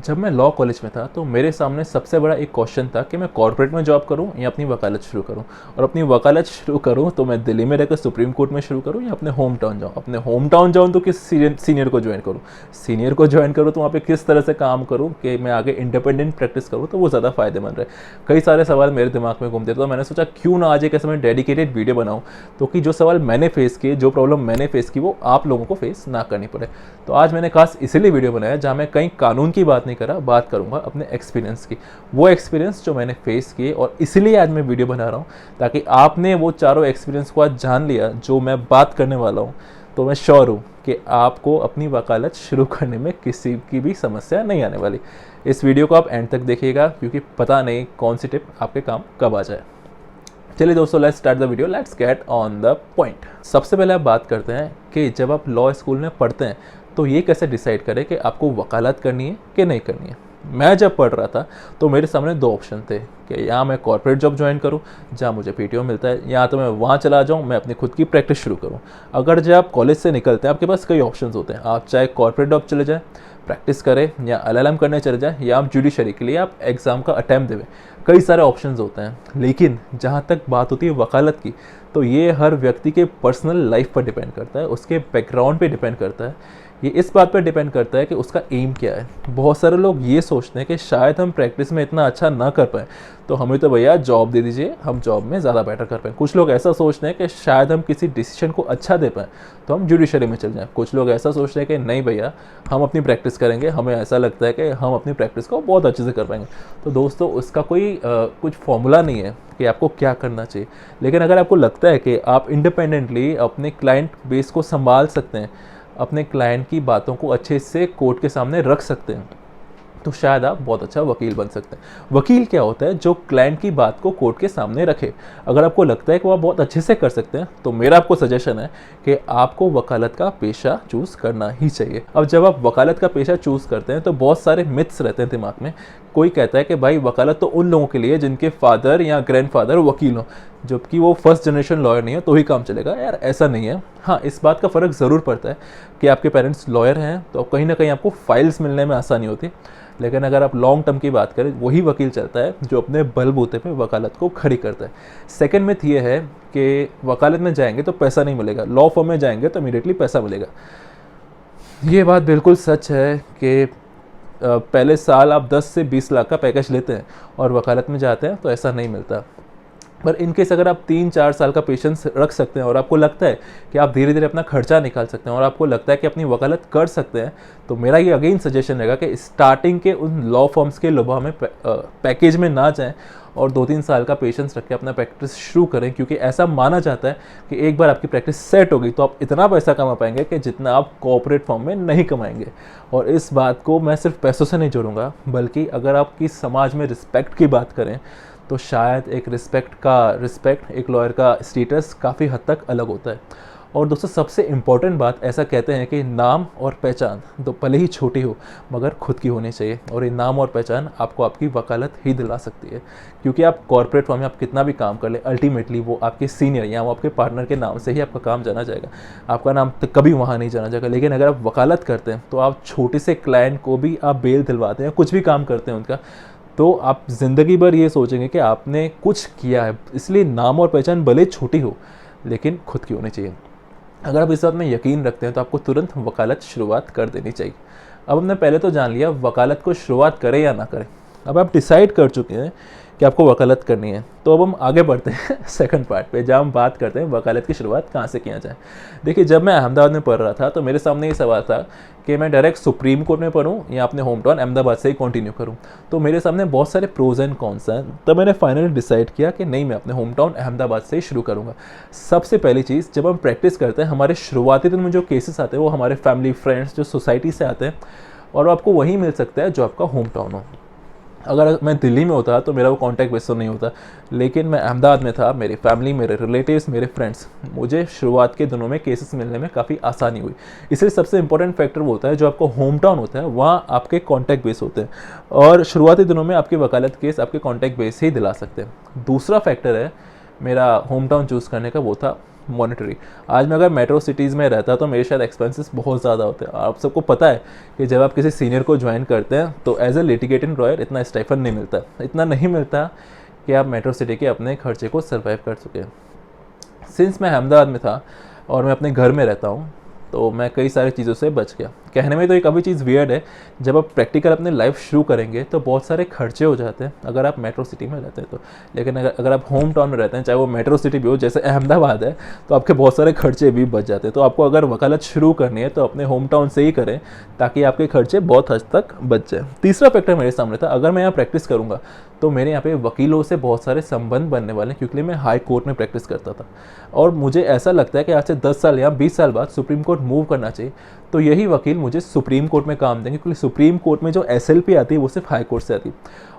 जब मैं law college में था तो मेरे सामने सबसे बड़ा एक क्वेश्चन था कि मैं कॉर्पोरेट में जॉब करूं या अपनी वकालत शुरू करूं। और अपनी वकालत शुरू करूं तो मैं दिल्ली में रहकर सुप्रीम कोर्ट में शुरू करूं या अपने होम टाउन जाऊं। अपने होम टाउन जाऊं तो किस सीनियर को ज्वाइन करूं, सीनियर को ज्वाइन करूं तो वहाँ पे किस तरह से काम करूं कि मैं आगे इंडिपेंडेंट प्रैक्टिस करूं तो वो ज़्यादा फायदेमंद रहे। कई सारे सवाल मेरे दिमाग में घूमते थे, तो मैंने सोचा क्यों ना आज एक ऐसा मैं डेडिकेटेड वीडियो बनाऊँ तो कि जो सवाल मैंने फेस किए, जो प्रॉब्लम मैंने फेस की, वो आप लोगों को फेस ना करनी पड़े। तो आज मैंने खास इसीलिए वीडियो बनाया जहाँ मैं कहीं कानून की बात नहीं कर रहा, बात करूँगा अपने एक्सपीरियंस की, वो एक्सपीरियंस जो मैंने फेस किए। और इसलिए आज मैं वीडियो बना रहा हूँ ताकि आपने वो चारों एक्सपीरियंस को आज जान लिया जो मैं बात करने वाला हूँ, तो मैं श्योर हूँ कि आपको अपनी वकालत शुरू करने में किसी की भी समस्या नहीं आने वाली। इस वीडियो को आप एंड तक देखिएगा क्योंकि पता नहीं कौन सी टिप आपके काम कब आ जाए। चलिए दोस्तों, let's start the video, let's get on the point. सबसे पहले आप बात करते हैं कि जब आप लॉ स्कूल में पढ़ते हैं तो ये कैसे डिसाइड करें कि आपको वकालत करनी है कि नहीं करनी है। मैं जब पढ़ रहा था तो मेरे सामने दो ऑप्शन थे कि या मैं कॉर्पोरेट जॉब ज्वाइन करूं जहां मुझे पीटीओ मिलता है, या तो मैं वहां चला जाऊं, मैं अपनी खुद की प्रैक्टिस शुरू करूं। अगर जब आप कॉलेज से निकलते हैं आपके पास कई ऑप्शंस होते हैं। आप चाहे कॉर्पोरेट जॉब चले जाएं, प्रैक्टिस करें, या एलएलएम करने चले जाएं, या आप जुडिशरी के लिए आप एग्ज़ाम का अटैम्प्ट देवें। कई सारे ऑप्शंस होते हैं। लेकिन जहाँ तक बात होती है वकालत की, तो ये हर व्यक्ति के पर्सनल लाइफ पर डिपेंड करता है, उसके बैकग्राउंड पे डिपेंड करता है। ये इस बात पर डिपेंड करता है कि उसका एम क्या है। बहुत सारे लोग ये सोचते हैं कि शायद हम प्रैक्टिस में इतना अच्छा ना कर पाएँ तो हमें तो भैया जॉब दे दीजिए, हम जॉब में ज़्यादा बेटर कर पाएँ। कुछ लोग ऐसा सोचते हैं कि शायद हम किसी डिसीजन को अच्छा दे पाएँ तो हम जुडिशरी में चल जाएँ। कुछ लोग ऐसा सोचते हैं कि नहीं भैया, हम अपनी प्रैक्टिस करेंगे, हमें ऐसा लगता है कि हम अपनी प्रैक्टिस को बहुत अच्छे से कर पाएंगे। तो दोस्तों, उसका कोई कुछ फॉर्मूला नहीं है कि आपको क्या करना चाहिए। लेकिन अगर आपको लगता है कि आप इंडिपेंडेंटली अपने क्लाइंट बेस को संभाल सकते हैं, अपने क्लाइंट की बातों को अच्छे से कोर्ट के सामने रख सकते हैं, तो शायद आप बहुत अच्छा वकील बन सकते हैं। वकील क्या होता है? जो क्लाइंट की बात को कोर्ट के सामने रखे। अगर आपको लगता है कि वो आप बहुत अच्छे से कर सकते हैं तो मेरा आपको सजेशन है कि आपको वकालत का पेशा चूज़ करना ही चाहिए। अब जब आप वकालत का पेशा चूज़ करते हैं तो बहुत सारे मिथ्स रहते हैं दिमाग में। कोई कहता है कि भाई वकालत तो उन लोगों के लिए जिनके फादर या ग्रैंडफादर वकील हो, जबकि वो फर्स्ट जनरेशन लॉयर नहीं है तो ही काम चलेगा। यार ऐसा नहीं है। हाँ, इस बात का फ़र्क ज़रूर पड़ता है कि आपके पेरेंट्स लॉयर हैं तो कहीं ना कहीं आपको फाइल्स मिलने में आसानी होती है। लेकिन अगर आप लॉन्ग टर्म की बात करें, वही वकील चलता है जो अपने बलबूते पे वकालत को खड़ी करता है। सेकंड मिथ ये है कि वकालत में जाएंगे तो पैसा नहीं मिलेगा, लॉ फर्म में जाएंगे तो इमीडिएटली पैसा मिलेगा। ये बात बिल्कुल सच है कि पहले साल आप 10 से 20 लाख का पैकेज लेते हैं और वकालत में जाते हैं तो ऐसा नहीं मिलता। पर इनकेस अगर आप 3-4 साल का पेशेंस रख सकते हैं और आपको लगता है कि आप धीरे धीरे अपना खर्चा निकाल सकते हैं और आपको लगता है कि अपनी वकालत कर सकते हैं, तो मेरा ये अगेन सजेशन रहेगा कि स्टार्टिंग के उन लॉ फर्म्स के लुभा में पैकेज में ना जाएं और 2-3 साल का पेशेंस रख के अपना प्रैक्टिस शुरू करें। क्योंकि ऐसा माना जाता है कि एक बार आपकी प्रैक्टिस सेट हो गई तो आप इतना पैसा कमा पाएंगे कि जितना आप कॉर्पोरेट फॉर्म में नहीं कमाएंगे। और इस बात को मैं सिर्फ पैसों से नहीं जोड़ूंगा, बल्कि अगर आपकी समाज में रिस्पेक्ट की बात करें तो शायद एक रिस्पेक्ट एक लॉयर का स्टेटस काफ़ी हद तक अलग होता है। और दोस्तों, सबसे इम्पॉर्टेंट बात, ऐसा कहते हैं कि नाम और पहचान तो भले ही छोटी हो मगर खुद की होनी चाहिए। और ये नाम और पहचान आपको आपकी वकालत ही दिला सकती है। क्योंकि आप कॉर्पोरेट फॉर्म में आप कितना भी काम कर ले, अल्टीमेटली वो आपके सीनियर या वो आपके पार्टनर के नाम से ही आपका काम जाना जाएगा, आपका नाम तो कभी वहाँ नहीं जाना जाएगा। लेकिन अगर आप वकालत करते हैं तो आप छोटे से क्लाइंट को भी आप बेल दिलवाते हैं, कुछ भी काम करते हैं उनका, तो आप ज़िंदगी भर ये सोचेंगे कि आपने कुछ किया है। इसलिए नाम और पहचान भले छोटी हो लेकिन खुद की होनी चाहिए। अगर आप इस बात में यकीन रखते हैं तो आपको तुरंत वकालत शुरुआत कर देनी चाहिए। अब हमने पहले तो जान लिया वकालत को शुरुआत करें या ना करें। अब आप डिसाइड कर चुके हैं कि आपको वकालत करनी है, तो अब हम आगे बढ़ते हैं सेकंड पार्ट पे, जहाँ हम बात करते हैं वकालत की शुरुआत कहाँ से किया जाए। देखिए, जब मैं अहमदाबाद में पढ़ रहा था तो मेरे सामने ये सवाल था कि मैं डायरेक्ट सुप्रीम कोर्ट में पढ़ूँ या अपने होम टाउन अहमदाबाद से ही कंटिन्यू करूँ। तो मेरे सामने बहुत सारे प्रोज एंड कॉन्स हैं। तब मैंने फाइनली डिसाइड किया कि नहीं, मैं अपने होम टाउन अहमदाबाद से ही शुरू करूँगा। सबसे पहली चीज़, जब हम प्रैक्टिस करते हैं, हमारे शुरुआती दिन में जो केसेस आते हैं वो हमारे फैमिली फ्रेंड्स जो सोसाइटी से आते हैं और आपको वहीं मिल सकता है जो आपका होम टाउन हो। अगर मैं दिल्ली में होता तो मेरा वो कॉन्टैक्ट बेस तो नहीं होता, लेकिन मैं अहमदाबाद में था, मेरी फैमिली, मेरे रिलेटिव्स, मेरे फ्रेंड्स, मुझे शुरुआत के दिनों में केसेस मिलने में काफ़ी आसानी हुई। इसलिए सबसे इंपॉर्टेंट फैक्टर वो होता है जो आपको होम टाउन होता है, वहाँ आपके कॉन्टैक्ट बेस होते हैं और शुरुआती दिनों में आपके वकालत केस आपके कॉन्टैक्ट बेस ही दिला सकते हैं। दूसरा फैक्टर है मेरा होम टाउन चूज़ करने का, वो था मॉनेटरी। आज मैं अगर मेट्रो सिटीज़ में रहता तो मेरे शायद एक्सपेंसेस बहुत ज़्यादा होते हैं। आप सबको पता है कि जब आप किसी सीनियर को ज्वाइन करते हैं तो एज ए लिटिगेटिंग लॉयर इतना स्टाइफंड नहीं मिलता, इतना नहीं मिलता कि आप मेट्रो सिटी के अपने खर्चे को सर्वाइव कर सकें। सिंस मैं अहमदाबाद में था और मैं अपने घर में रहता हूँ तो मैं कई सारी चीज़ों से बच गया। कहने में तो एक अभी चीज़ वियर्ड है, जब आप प्रैक्टिकल अपने लाइफ शुरू करेंगे तो बहुत सारे खर्चे हो जाते हैं अगर आप मेट्रो सिटी में रहते हैं तो। लेकिन अगर आप होम टाउन में रहते हैं, चाहे वो मेट्रो सिटी भी हो जैसे अहमदाबाद है, तो आपके बहुत सारे खर्चे भी बच जाते हैं। तो आपको अगर वकालत शुरू करनी है तो अपने होम टाउन से ही करें ताकि आपके खर्चे बहुत हद तक बच जाए। तीसरा फैक्टर मेरे सामने था, अगर मैं यहाँ प्रैक्टिस करूँगा तो मेरे यहाँ पे वकीलों से बहुत सारे संबंध बनने वाले हैं, क्योंकि मैं हाई कोर्ट में प्रैक्टिस करता था और मुझे ऐसा लगता है कि आज से 10 साल या 20 साल बाद सुप्रीम कोर्ट मूव करना चाहिए तो यही वकील मुझे सुप्रीम कोर्ट में काम देंगे, क्योंकि सुप्रीम कोर्ट में जो SLP आती है वो सिर्फ हाई कोर्ट से आती है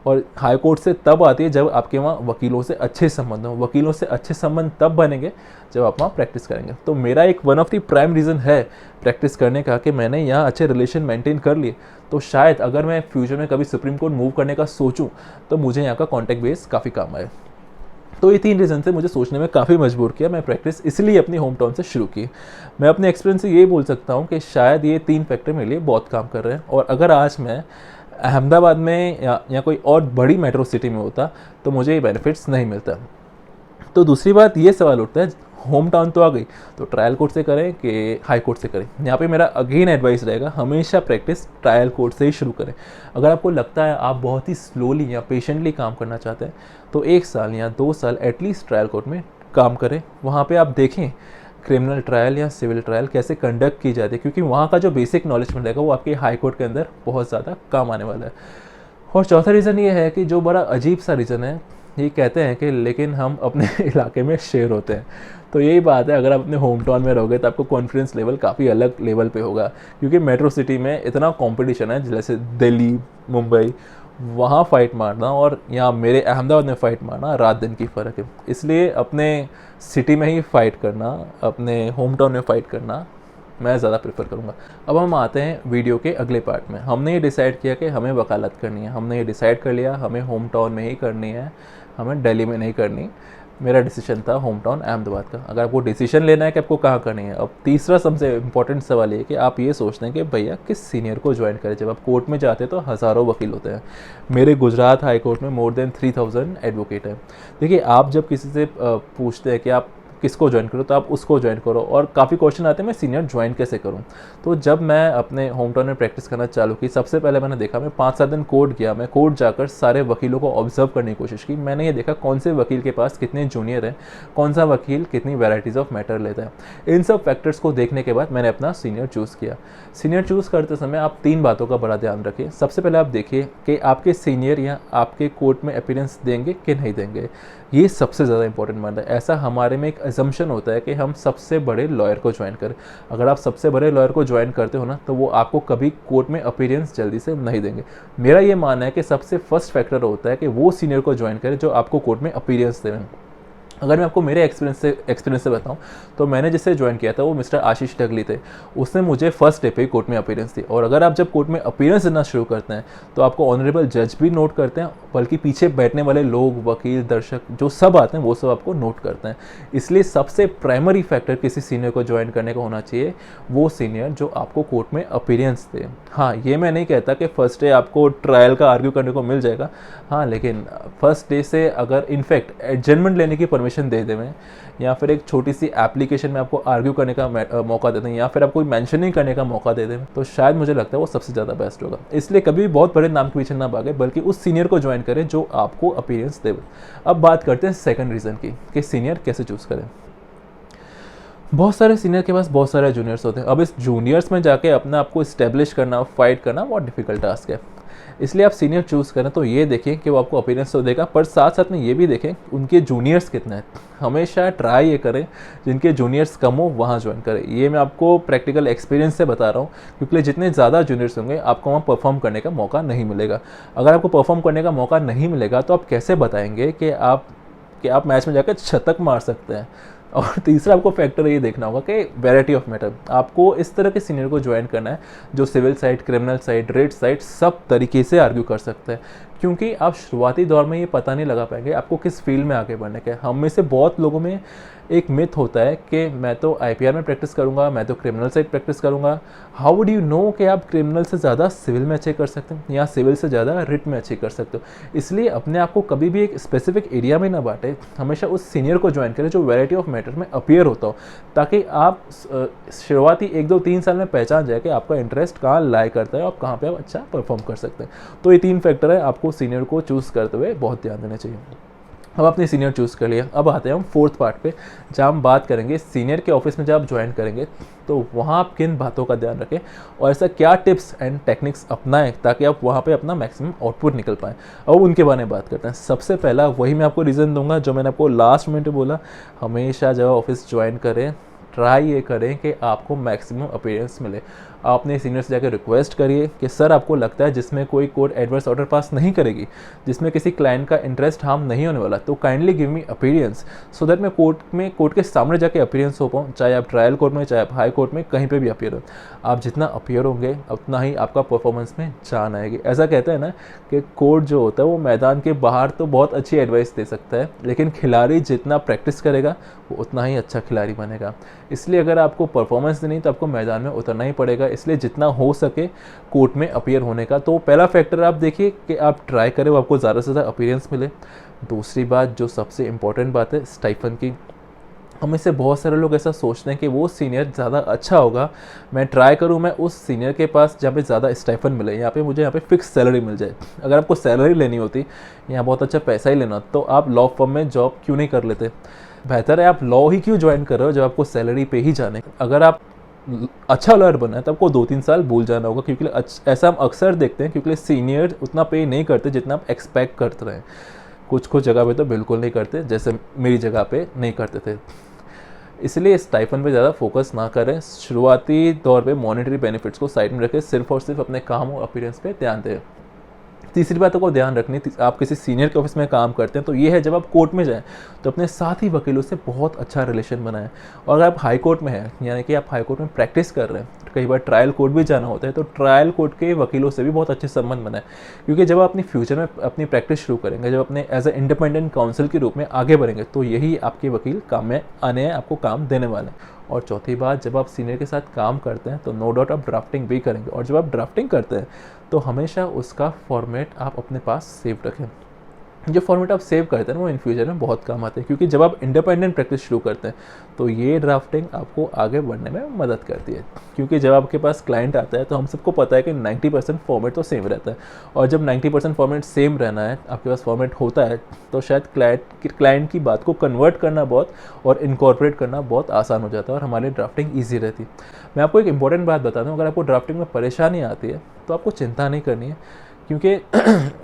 और हाई कोर्ट से तब आती है जब आपके वहाँ वकीलों से अच्छे संबंध हों। वकीलों से अच्छे संबंध तब बनेंगे जब आप वहाँ प्रैक्टिस करेंगे। तो मेरा एक one of the prime reason है प्रैक्टिस करने का कि मैंने यहाँ अच्छे रिलेशन मेंटेन कर लिए, तो शायद अगर मैं फ्यूचर में कभी सुप्रीम कोर्ट मूव करने का सोचूं तो मुझे यहाँ का कॉन्टैक्ट बेस काफ़ी काम आए। तो ये 3 रीज़न से मुझे सोचने में काफ़ी मजबूर किया। मैं प्रैक्टिस इसलिए अपनी होम टाउन से शुरू की। मैं अपने एक्सपीरियंस से ये बोल सकता हूँ कि शायद ये 3 फैक्टर मेरे लिए बहुत काम कर रहे हैं, और अगर आज मैं अहमदाबाद में या कोई और बड़ी मेट्रो सिटी में होता तो मुझे ये बेनिफिट्स नहीं मिलता। तो दूसरी बात ये सवाल उठता है, होम टाउन तो आ गई तो ट्रायल कोर्ट से करें कि हाई कोर्ट से करें। यहाँ पे मेरा अगेन एडवाइस रहेगा, हमेशा प्रैक्टिस ट्रायल कोर्ट से ही शुरू करें। अगर आपको लगता है आप बहुत ही स्लोली या पेशेंटली काम करना चाहते हैं तो 1 साल या 2 साल एटलीस्ट ट्रायल कोर्ट में काम करें। वहाँ पे आप देखें क्रिमिनल ट्रायल या सिविल ट्रायल कैसे कंडक्ट की जाती है, क्योंकि वहाँ का जो बेसिक नॉलेज मिलेगा वो आपके हाई कोर्ट के अंदर बहुत ज़्यादा काम आने वाला है। और चौथा रीज़न ये है कि जो बड़ा अजीब सा रीज़न है, ये कहते हैं कि लेकिन हम अपने इलाके में शेर होते हैं। तो यही बात है, अगर आप अपने होम टाउन में रहोगे तो आपको कॉन्फिडेंस लेवल काफ़ी अलग लेवल पे होगा, क्योंकि मेट्रो सिटी में इतना कंपटीशन है। जैसे दिल्ली, मुंबई, वहाँ फ़ाइट मारना और यहाँ मेरे अहमदाबाद में फ़ाइट मारना रात दिन की फ़र्क है। इसलिए अपने सिटी में ही फ़ाइट करना, अपने होम टाउन में फ़ाइट करना मैं ज़्यादा प्रेफर करूँगा। अब हम आते हैं वीडियो के अगले पार्ट में। हमने ये डिसाइड किया कि हमें वकालत करनी है, हमने ये डिसाइड कर लिया हमें होम टाउन में ही करनी है, हमें दिल्ली में नहीं करनी। मेरा डिसीजन था होम टाउन अहमदाबाद का। अगर आपको डिसीजन लेना है कि आपको कहाँ करनी है, अब तीसरा सबसे इम्पोर्टेंट सवाल ये कि आप ये सोचते हैं कि भैया किस सीनियर को ज्वाइन करें। जब आप कोर्ट में जाते हैं तो हज़ारों वकील होते हैं। मेरे गुजरात हाई कोर्ट में मोर देन 3000 एडवोकेट हैं। देखिए, आप जब किसी से पूछते हैं कि आप किसको ज्वाइन करो तो आप उसको ज्वाइन करो, और काफ़ी क्वेश्चन आते हैं मैं सीनियर ज्वाइन कैसे करूं। तो जब मैं अपने होम टाउन में प्रैक्टिस करना चालू की, सबसे पहले मैंने देखा, मैं 5-7 दिन कोर्ट गया। मैं कोर्ट जाकर सारे वकीलों को ऑब्जर्व करने की कोशिश की। मैंने ये देखा कौन से वकील के पास कितने जूनियर हैं, कौन सा वकील कितनी वैराइटीज़ ऑफ मैटर लेता है। इन सब फैक्टर्स को देखने के बाद मैंने अपना सीनियर चूज़ किया। सीनियर चूज़ करते समय आप 3 बातों का बड़ा ध्यान रखें। सबसे पहले आप देखिए कि आपके सीनियर या आपके कोर्ट में अपीयरेंस देंगे कि नहीं देंगे। ये सबसे ज़्यादा इंपॉर्टेंट मानता है। ऐसा हमारे में एक अजम्पशन होता है कि हम सबसे बड़े लॉयर को ज्वाइन करें। अगर आप सबसे बड़े लॉयर को ज्वाइन करते हो ना, तो वो आपको कभी कोर्ट में अपीयरेंस जल्दी से नहीं देंगे। मेरा ये मानना है कि सबसे फर्स्ट फैक्टर होता है कि वो सीनियर को ज्वाइन करें जो आपको कोर्ट में अपीयरेंस दें। अगर मैं आपको मेरे एक्सपीरियंस से बताऊं तो मैंने जिससे ज्वाइन किया था वो मिस्टर आशीष डगली थे। उसने मुझे फर्स्ट डे पे कोर्ट में अपीयरेंस दी। और अगर आप जब कोर्ट में अपीयरेंस देना शुरू करते हैं तो आपको ऑनरेबल जज भी नोट करते हैं, बल्कि पीछे बैठने वाले लोग, वकील, दर्शक जो सब आते हैं वो सब आपको नोट करते हैं। इसलिए सबसे प्राइमरी फैक्टर किसी सीनियर को ज्वाइन करने का होना चाहिए वो सीनियर जो आपको कोर्ट में अपीयरेंस दे। हाँ, ये मैं नहीं कहता कि फर्स्ट डे आपको ट्रायल का आर्ग्यू करने को मिल जाएगा, हाँ, लेकिन फर्स्ट डे से अगर इनफैक्ट एडजमेंट लेने की परमिशन दे दें, या फिर एक छोटी सी एप्लीकेशन में आपको आर्ग्यू करने का मौका दे दें, या फिर आपको मेंशनिंग करने का मौका दे दें, तो शायद मुझे लगता है वो सबसे ज़्यादा बेस्ट होगा। इसलिए कभी बहुत बड़े नाम के पीछे ना भागे, बल्कि उस सीनियर को ज्वाइन करें जो आपको अपीयरेंस दे। अब बात करते हैं सेकंड रीज़न की कि सीनियर कैसे चूज़ करें। बहुत सारे सीनियर के पास बहुत सारे जूनियर्स होते हैं। अब इस जूनियर्स में जाके अपना आपको इस्टेब्लिश करना, फाइट करना बहुत डिफिकल्ट टास्क है। इसलिए आप सीनियर चूज़ करें तो ये देखें कि वो आपको अपीयरेंस तो देगा, पर साथ साथ में ये भी देखें उनके जूनियर्स कितने हैं। हमेशा ट्राई ये करें जिनके जूनियर्स कम हो वहाँ ज्वाइन करें। ये मैं आपको प्रैक्टिकल एक्सपीरियंस से बता रहा हूँ, क्योंकि जितने ज़्यादा जूनियर्स होंगे आपको वहाँ परफॉर्म करने का मौका नहीं मिलेगा। अगर आपको परफॉर्म करने का मौका नहीं मिलेगा तो आप कैसे बताएंगे कि आप मैच में जाकर शतक मार सकते हैं। और तीसरा आपको फैक्टर ये देखना होगा कि वैरायटी ऑफ मैटर। आपको इस तरह के सीनियर को ज्वाइन करना है जो सिविल साइड, क्रिमिनल साइड, रेट साइड सब तरीके से आर्ग्यू कर सकते हैं। क्योंकि आप शुरुआती दौर में ये पता नहीं लगा पाएंगे आपको किस फील्ड में आगे बढ़ने का है। हम में से बहुत लोगों में एक मिथ होता है कि मैं तो IPR में प्रैक्टिस करूंगा, मैं तो क्रिमिनल से प्रैक्टिस करूंगा। हाउ वुड यू नो कि आप क्रिमिनल से ज़्यादा सिविल में अचीव कर सकते हैं या सिविल से ज़्यादा रिट में अचीव कर सकते हो। इसलिए अपने आप को कभी भी एक स्पेसिफिक एरिया में ना बांटे, हमेशा उस सीनियर को ज्वाइन करें जो वैरायटी ऑफ मैटर में अपीयर होता हो, ताकि आप शुरुआती 1 2 3 साल में पहचान जाए कि आपका इंटरेस्ट कहाँ लाई करता है और कहाँ पर आप अच्छा परफॉर्म कर सकते हैं। तो ये 3 फैक्टर है आपको सीनियर को चूज़ करते हुए बहुत ध्यान देना चाहिए। अब आपने सीनियर चूज़ कर लिया, अब आते हैं हम 4th पार्ट पे, जहाँ हम बात करेंगे सीनियर के ऑफिस में जब आप ज्वाइन करेंगे तो वहाँ आप किन बातों का ध्यान रखें और ऐसा क्या टिप्स एंड टेक्निक्स अपनाएं ताकि आप वहाँ पे अपना मैक्सिमम आउटपुट निकल पाएँ। अब उनके बारे में बात करते हैं। सबसे पहला वही मैं आपको रीज़न दूंगा जो मैंने आपको लास्ट मिनट में बोला, हमेशा जब ऑफिस ज्वाइन करें ट्राई ये करें कि आपको मैक्सिमम अपीयरेंस मिले। आपने सीनियर से जाकर रिक्वेस्ट करिए कि सर आपको लगता है जिसमें कोई कोर्ट एडवर्स ऑर्डर पास नहीं करेगी, जिसमें किसी क्लाइंट का इंटरेस्ट हार्म नहीं होने वाला, तो kindly give me appearance so that मैं कोर्ट के सामने जाके अपीयरेंस हो पाऊँ, चाहे आप ट्रायल कोर्ट में, चाहे आप हाई कोर्ट में, कहीं पर भी अपीयर हो। आप जितना अपीयर होंगे उतना ही आपका परफॉर्मेंस में जान आएगी। ऐसा कहते हैं ना कि कोर्ट जो होता है वो मैदान के बाहर तो बहुत अच्छी एडवाइस दे सकता है, लेकिन खिलाड़ी जितना प्रैक्टिस करेगा वो उतना ही अच्छा खिलाड़ी बनेगा। इसलिए अगर आपको परफॉर्मेंस देनी तो आपको मैदान में उतरना ही पड़ेगा। इसलिए जितना हो सके कोर्ट में अपीयर होने का। तो पहला फैक्टर आप देखिए कि आप ट्राई करें वो आपको ज़्यादा से ज़्यादा अपीयरेंस मिले। दूसरी बात जो सबसे इम्पोर्टेंट बात है स्टाइफन की। हमें से बहुत सारे लोग ऐसा सोचते हैं कि वो सीनियर ज़्यादा अच्छा होगा, मैं ट्राई करूँ मैं उस सीनियर के पास जहाँ पे ज़्यादा स्टाइफन मिले, यहाँ पे मुझे यहाँ पे फिक्स सैलरी मिल जाए। अगर आपको सैलरी लेनी होती, यहाँ बहुत अच्छा पैसा ही लेना, तो आप लॉ फर्म में जॉब क्यों नहीं कर लेते? बेहतर है आप लॉ ही क्यों ज्वाइन कर रहे हो जब आपको सैलरी पे ही जाने। अगर आप अच्छा लॉयर बनना है तो आपको 2-3 साल भूल जाना होगा, क्योंकि ऐसा हम अक्सर देखते हैं, क्योंकि सीनियर उतना पे नहीं करते जितना आप एक्सपेक्ट करते रहे। कुछ जगह पे तो बिल्कुल नहीं करते, जैसे मेरी जगह पे नहीं करते थे। इसलिए स्टाइफन पे ज़्यादा फोकस ना करें। शुरुआती दौर पे मॉनेटरी बेनिफिट्स को साइड में रखें, सिर्फ और सिर्फ अपने काम और अपीयरेंस पे ध्यान दें। तीसरी बातों को ध्यान रखनी, आप किसी सीनियर के ऑफिस में काम करते हैं तो ये है जब आप कोर्ट में जाएं तो अपने साथी वकीलों से बहुत अच्छा रिलेशन बनाएं। और अगर आप हाई कोर्ट में हैं, यानी कि आप हाई कोर्ट में प्रैक्टिस कर रहे हैं, कई बार ट्रायल कोर्ट भी जाना होता है, तो ट्रायल कोर्ट के वकीलों से भी बहुत अच्छे संबंध बनाएं। क्योंकि जब आप अपनी फ्यूचर में अपनी प्रैक्टिस शुरू करेंगे, जब अपने एज ए इंडिपेंडेंट काउंसिल के रूप में आगे बढ़ेंगे, तो यही आपके वकील काम में आने हैं, आपको काम देने वाले हैं। और चौथी बात, जब आप सीनियर के साथ काम करते हैं तो नो डाउट आप ड्राफ्टिंग भी करेंगे, और जब आप ड्राफ्टिंग करते हैं तो हमेशा उसका फॉर्मेट आप अपने पास सेव रखें। जो फॉर्मेट आप सेव करते हैं वो इन फ्यूचर में बहुत काम आते हैं, क्योंकि जब आप इंडिपेंडेंट प्रैक्टिस शुरू करते हैं तो ये ड्राफ्टिंग आपको आगे बढ़ने में मदद करती है। क्योंकि जब आपके पास क्लाइंट आता है तो हम सबको पता है कि 90% फॉर्मेट तो सेम रहता है, और जब 90% फॉर्मेट सेम रहना है, आपके पास फॉर्मेट होता है, तो शायद क्लाइंट की बात को कन्वर्ट करना बहुत और इनकॉर्पोरेट करना बहुत आसान हो जाता है, और हमारी ड्राफ्टिंग ईजी रहती है। मैं आपको एक इंपॉर्टेंट बात बता दूँ, अगर आपको ड्राफ्टिंग में परेशानी आती है तो आपको चिंता नहीं करनी है, क्योंकि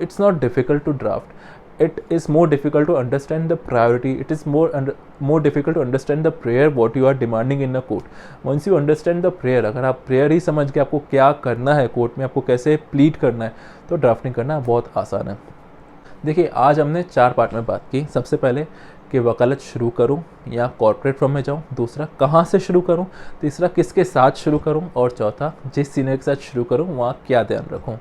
it's not difficult to draft, it is more difficult to understand the priority, it is more difficult to understand the prayer what you are demanding in a court. Once you understand the prayer, अगर आप prayer ही समझ के आपको क्या करना है court में, आपको कैसे प्लीड करना है, तो ड्राफ्टिंग करना बहुत आसान है। देखिए आज हमने 4 पार्ट में बात की। सबसे पहले कि वकालत शुरू करूं या कॉर्पोरेट फर्म में जाऊं, दूसरा कहां से शुरू करूं, तीसरा किसके साथ शुरू करूं, और चौथा जिस सीनियर के साथ शुरू करूं वहाँ क्या ध्यान रखूं।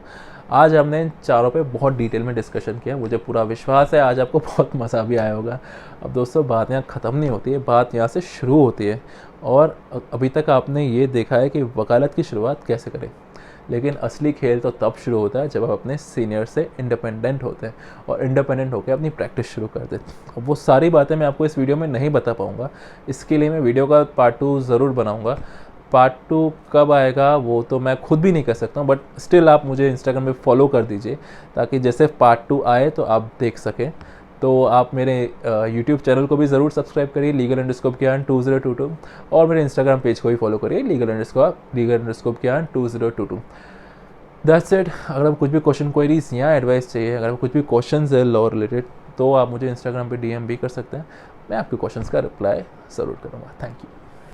आज हमने इन चारों पे बहुत डिटेल में डिस्कशन किया। मुझे पूरा विश्वास है आज आपको बहुत मज़ा भी आया होगा। अब दोस्तों बात यहाँ ख़त्म नहीं होती है, बात यहाँ से शुरू होती है। और अभी तक आपने ये देखा है कि वकालत की शुरुआत कैसे करें, लेकिन असली खेल तो तब शुरू होता है जब आप अपने सीनियर से इंडिपेंडेंट होते हैं और इंडिपेंडेंट होकर अपनी प्रैक्टिस शुरू कर देते हैं। अब वो सारी बातें मैं आपको इस वीडियो में नहीं बता पाऊँगा, इसके लिए मैं वीडियो का पार्ट 2 ज़रूर बनाऊँगा। पार्ट 2 कब आएगा वो तो मैं खुद भी नहीं कह सकता हूँ, बट स्टिल आप मुझे इंस्टाग्राम पे फॉलो कर दीजिए, ताकि जैसे पार्ट 2 आए तो आप देख सकें। तो आप मेरे यूट्यूब चैनल को भी ज़रूर सब्सक्राइब करिए, legal_ज्ञान 2022, और मेरे इंस्टाग्राम पेज को भी फॉलो करिए, legal_ज्ञान 2022। That's it. अगर आप कुछ भी क्वेश्चन क्वेरीज या एडवाइस चाहिए, अगर कुछ भी क्वेश्चन है लॉ रिलेटेड, तो आप मुझे इंस्टाग्राम पे DM भी कर सकते हैं। मैं आपके क्वेश्चंस का रिप्लाई ज़रूर करूँगा। Thank you.